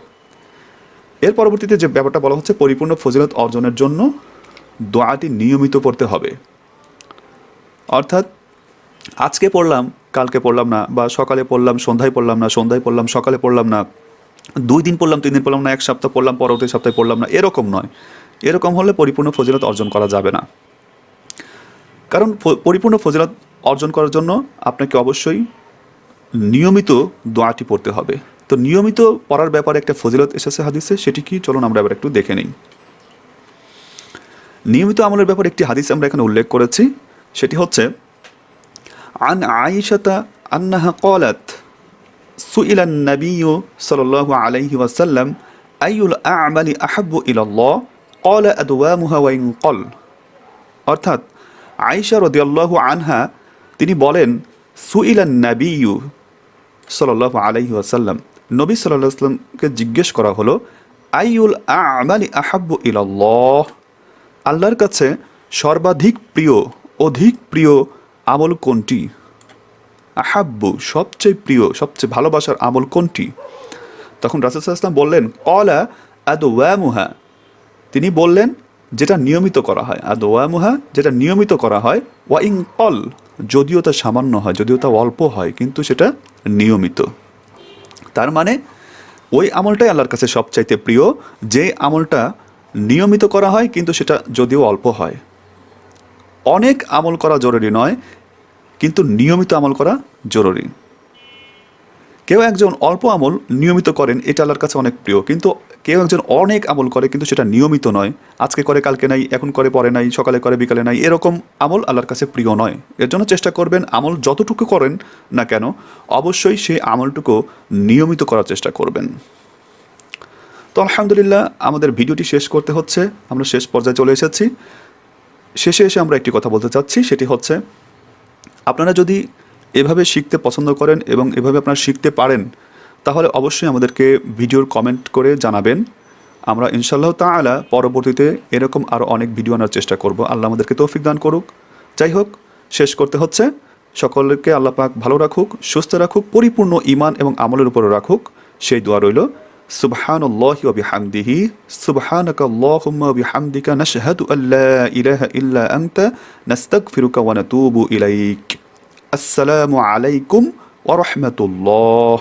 এর পরবর্তীতে যে ব্যাপারটা বলা হচ্ছে, পরিপূর্ণ ফজিলত অর্জনের জন্য দোয়াটি নিয়মিত পড়তে হবে। অর্থাৎ আজকে পড়লাম কালকে পড়লাম না, বা সকালে পড়লাম সন্ধ্যায় পড়লাম না, সন্ধ্যায় পড়লাম সকালে পড়লাম না, 2 দিন পড়লাম 3 দিন পড়লাম না, 1 সপ্তাহ পড়লাম পরবর্তী সপ্তাহে পড়লাম না, এরকম নয়। এরকম হলে পরিপূর্ণ ফজিলত অর্জন করা যাবে না। কারণ পরিপূর্ণ ফজিলত অর্জন করার জন্য আপনাকে অবশ্যই নিয়মিত দোয়াটি পড়তে হবে। তো নিয়মিত পড়ার ব্যাপারে একটা ফজিলত এসেছে হাদিসে, সেটি কি চলুন আমরা এবার একটু দেখে নিই। নিয়মিত আমলের ব্যাপারে একটি হাদিস আমরা এখানে উল্লেখ করেছি, সেটি হচ্ছে আন আয়েশাতা আন্নাহা ক্বালাত সুইলা আন-নাবিয়্যু সাল্লাল্লাহু আলাইহি ওয়াসাল্লাম আইয়ুল আ'মালি আহাব্বু ইলাল্লাহ ক্বালা আদওয়ামুহা ওয়া ইন ক্বাল। অর্থাৎ আয়েশা রাদিয়াল্লাহু আনহা তিনি বলেন, সুইলা আন-নাবিয়্যু সাল্লাল্লাহু আলাইহি ওয়াসাল্লাম, নবী সাল্লাল্লাহু আলাইহি ওয়াসাল্লামকে জিজ্ঞেস করা হলো, আইয়ুল আ'মালি আহাব্বু ইলাল্লাহ, আল্লাহর কাছে সর্বাধিক প্রিয়, অধিক প্রিয় আমল কোনটি? আহাব্বু সবচেয়ে প্রিয়, সবচেয়ে ভালোবাসার আমল কোনটি? তখন রাসূল সাল্লাল্লাহু আলাইহি ওয়াসাল্লাম বললেন, ক্বালা আদওয়ামুহা, তিনি বললেন যেটা নিয়মিত করা হয়, আদওয়ামুহা যেটা নিয়মিত করা হয়, ওয়া ইন ক্বাল যদিও তা সামান্য হয়, যদিও তা অল্প হয়, কিন্তু সেটা নিয়মিত। তার মানে ওই আমলটাই আল্লাহর কাছে সবচাইতে প্রিয়, যে আমলটা নিয়মিত করা হয় কিন্তু সেটা যদিও অল্প হয়। অনেক আমল করা জরুরি নয়, কিন্তু নিয়মিত আমল করা জরুরি। কেউ একজন অল্প আমল নিয়মিত করেন, এটা আল্লাহর কাছে অনেক প্রিয়, কিন্তু কেউ একজন অনেক আমল করে কিন্তু সেটা নিয়মিত নয়, আজকে করে কালকে নাই, এখন করে পরে নাই, সকালে করে বিকালে নাই, এরকম আমল আল্লাহর কাছে প্রিয় নয়। এর জন্য চেষ্টা করবেন আমল যতটুকু করেন না কেন অবশ্যই সেই আমলটুকু নিয়মিত করার চেষ্টা করবেন। তো আলহামদুলিল্লাহ আমাদের ভিডিওটি শেষ করতে হচ্ছে, আমরা শেষ পর্যায়ে চলে এসেছি। শেষে এসে আমরা একটি কথা বলতে চাচ্ছি, সেটি হচ্ছে আপনারা যদি এভাবে শিখতে পছন্দ করেন এবং এভাবে আপনারা শিখতে পারেন, তাহলে অবশ্যই আমাদেরকে ভিডিওর কমেন্ট করে জানাবেন। আমরা ইনশাআল্লাহ তাআলা পরবর্তীতে এরকম আরও অনেক ভিডিও আনার চেষ্টা করব। আল্লাহ আমাদেরকে তৌফিক দান করুক। যাই হোক, শেষ করতে হচ্ছে। সকলকে আল্লাহ পাক ভালো রাখুক, সুস্থ রাখুক, পরিপূর্ণ ঈমান এবং আমলের উপরে রাখুক, সেই দোয়া রইল। সুবহানাল্লাহি ওয়া বিহামদিহি, সুবহানাকাল্লাহুম্মা ওয়া বিহামদিকা, নাশহাদু আল্লা ইলাহা ইল্লা আনতা, নাস্তাগফিরুকা ওয়া নাতুবু ইলাইক। আসসালামু আলাইকুম ওয়া রাহমাতুল্লাহ।